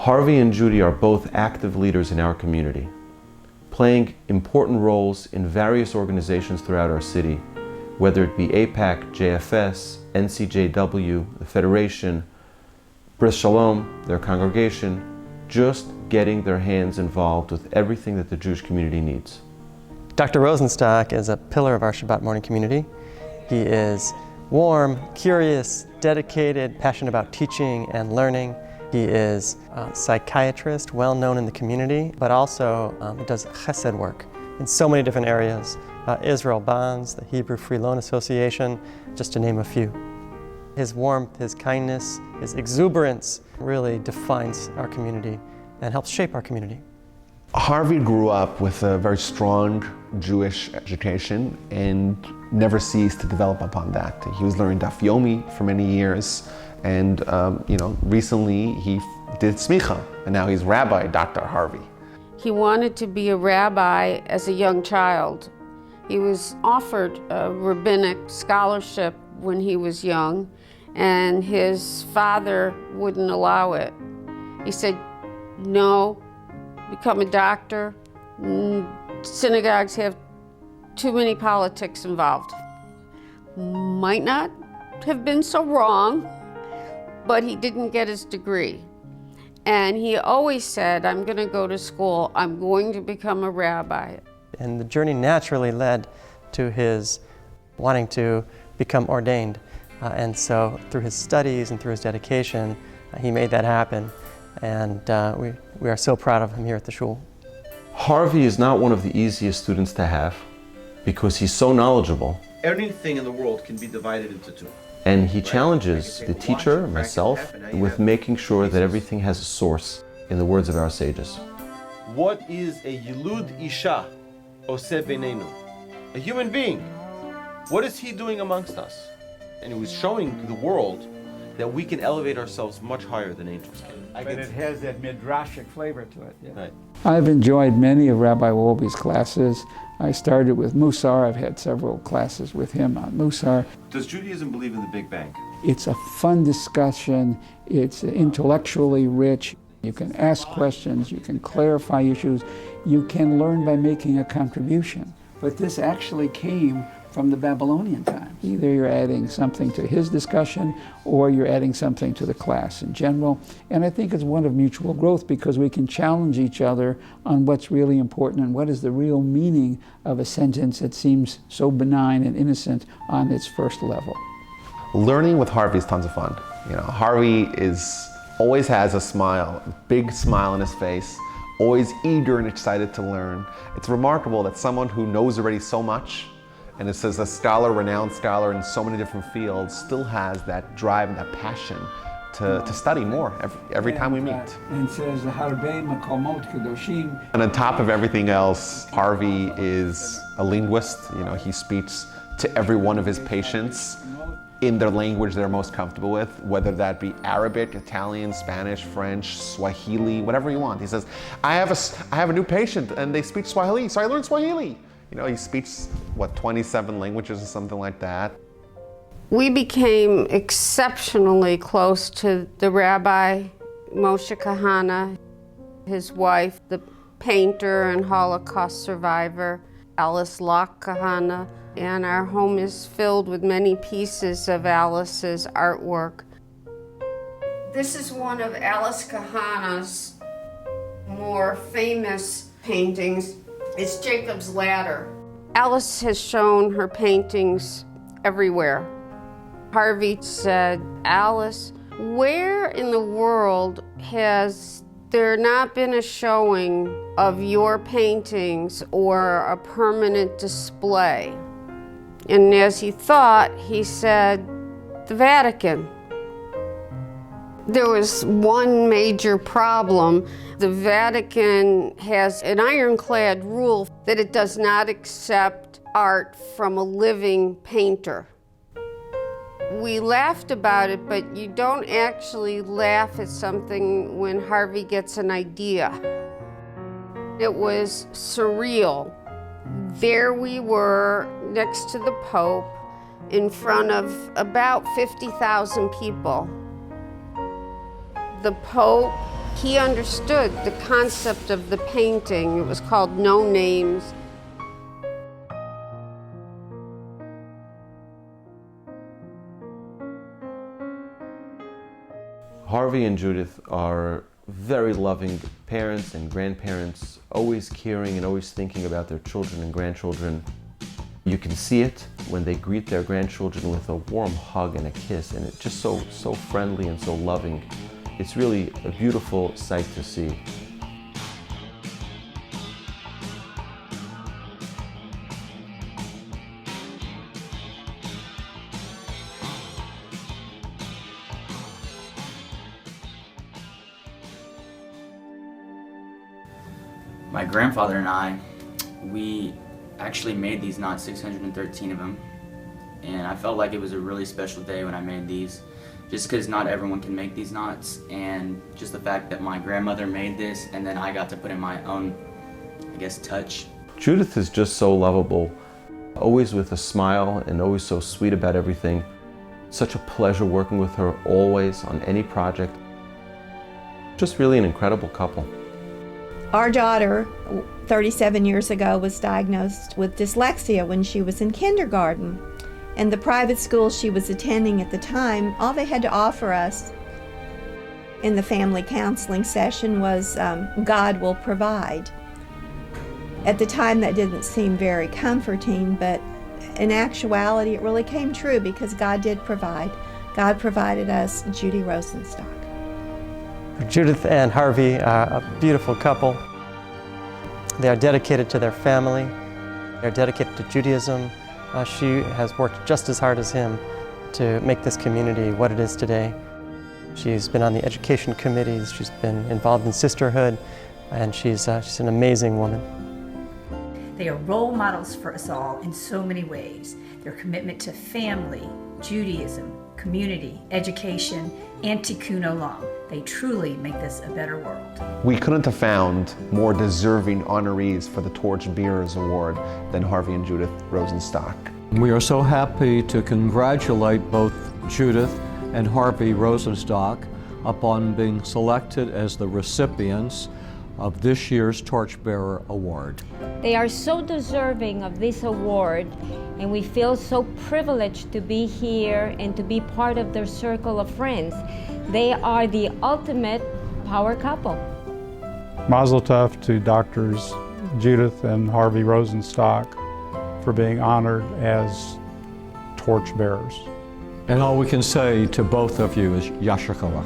Harvey and Judy are both active leaders in our community, playing important roles in various organizations throughout our city, whether it be AIPAC, JFS, NCJW, the Federation, Bris Shalom, their congregation, just getting their hands involved with everything that the Jewish community needs. Dr. Rosenstock is a pillar of our Shabbat morning community. He is warm, curious, dedicated, passionate about teaching and learning. He is a psychiatrist, well known in the community, but also does chesed work in so many different areas. Israel Bonds, the Hebrew Free Loan Association, just to name a few. His warmth, his kindness, his exuberance really defines our community and helps shape our community. Harvey grew up with a very strong Jewish education and never ceased to develop upon that. He was learning Daf Yomi for many years, and recently he did smicha, and now he's Rabbi Dr. Harvey. He wanted to be a rabbi as a young child. He was offered a rabbinic scholarship when he was young, and his father wouldn't allow it. He said, no, become a doctor. Synagogues have too many politics involved. Might not have been so wrong, but he didn't get his degree. And he always said, I'm going to go to school, I'm going to become a rabbi. And the journey naturally led to his wanting to become ordained. And so through his studies and through his dedication, he made that happen. And we are so proud of him here at the shul. Harvey is not one of the easiest students to have because he's so knowledgeable. Anything in the world can be divided into two. And he challenges the teacher, myself, with making sure that everything has a source in the words of our sages. What is a Yilud Isha Oseh Beinenu? A human being. What is he doing amongst us? And he was showing the world that we can elevate ourselves much higher than angels can. But it has that midrashic flavor to it. Yeah. Right. I've enjoyed many of Rabbi Wolbe's classes. I started with Musar. I've had several classes with him on Musar. Does Judaism believe in the Big Bang? It's a fun discussion. It's intellectually rich. You can ask questions. You can clarify issues. You can learn by making a contribution. But this actually came from the Babylonian times. Either you're adding something to his discussion or you're adding something to the class in general. And I think it's one of mutual growth because we can challenge each other on what's really important and what is the real meaning of a sentence that seems so benign and innocent on its first level. Learning with Harvey is tons of fun. Harvey always has a smile, a big smile on his face, always eager and excited to learn. It's remarkable that someone who knows already so much, and it says a scholar, renowned scholar in so many different fields, still has that drive and that passion to study more every time we meet. And it says, Harvey Makomot Kedoshim. And on top of everything else, Harvey is a linguist. He speaks to every one of his patients in their language they're most comfortable with, whether that be Arabic, Italian, Spanish, French, Swahili, whatever you want. He says, I have a new patient and they speak Swahili, so I learned Swahili. He speaks, 27 languages or something like that. We became exceptionally close to the rabbi, Moshe Kahana, his wife, the painter and Holocaust survivor, Alice Locke Kahana, and our home is filled with many pieces of Alice's artwork. This is one of Alice Kahana's more famous paintings. It's Jacob's Ladder. Alice has shown her paintings everywhere. Harvey said, Alice, where in the world has there not been a showing of your paintings or a permanent display? And as he thought, he said, the Vatican. There was one major problem. The Vatican has an ironclad rule that it does not accept art from a living painter. We laughed about it, but you don't actually laugh at something when Harvey gets an idea. It was surreal. There we were next to the Pope in front of about 50,000 people. The Pope He understood the concept of the painting. It was called No Names. Harvey and Judith are very loving parents and grandparents, always caring and always thinking about their children and grandchildren. You can see it when they greet their grandchildren with a warm hug and a kiss, and it's just so friendly and so loving. It's really a beautiful sight to see. My grandfather and I, we actually made these knots, 613 of them, and I felt like it was a really special day when I made these, just because not everyone can make these knots, and just the fact that my grandmother made this and then I got to put in my own, I guess, touch. Judith is just so lovable, always with a smile and always so sweet about everything. Such a pleasure working with her always on any project. Just really an incredible couple. Our daughter, 37 years ago, was diagnosed with dyslexia when she was in kindergarten. And the private school she was attending at the time, all they had to offer us in the family counseling session was God will provide. At the time that didn't seem very comforting, but in actuality it really came true because God did provide. God provided us Judy Rosenstock. Judith and Harvey are a beautiful couple. They are dedicated to their family. They're dedicated to Judaism. She has worked just as hard as him to make this community what it is today. She's been on the education committees, she's been involved in sisterhood, and she's an amazing woman. They are role models for us all in so many ways. Their commitment to family, Judaism, community, education, and tikkun olam. They truly make this a better world. We couldn't have found more deserving honorees for the Torch Bearers Award than Harvey and Judith Rosenstock. We are so happy to congratulate both Judith and Harvey Rosenstock upon being selected as the recipients of this year's Torch Bearer Award. They are so deserving of this award, and we feel so privileged to be here and to be part of their circle of friends. They are the ultimate power couple. Mazel tov to Doctors Judith and Harvey Rosenstock for being honored as torch bearers. And all we can say to both of you is Yasher Koach.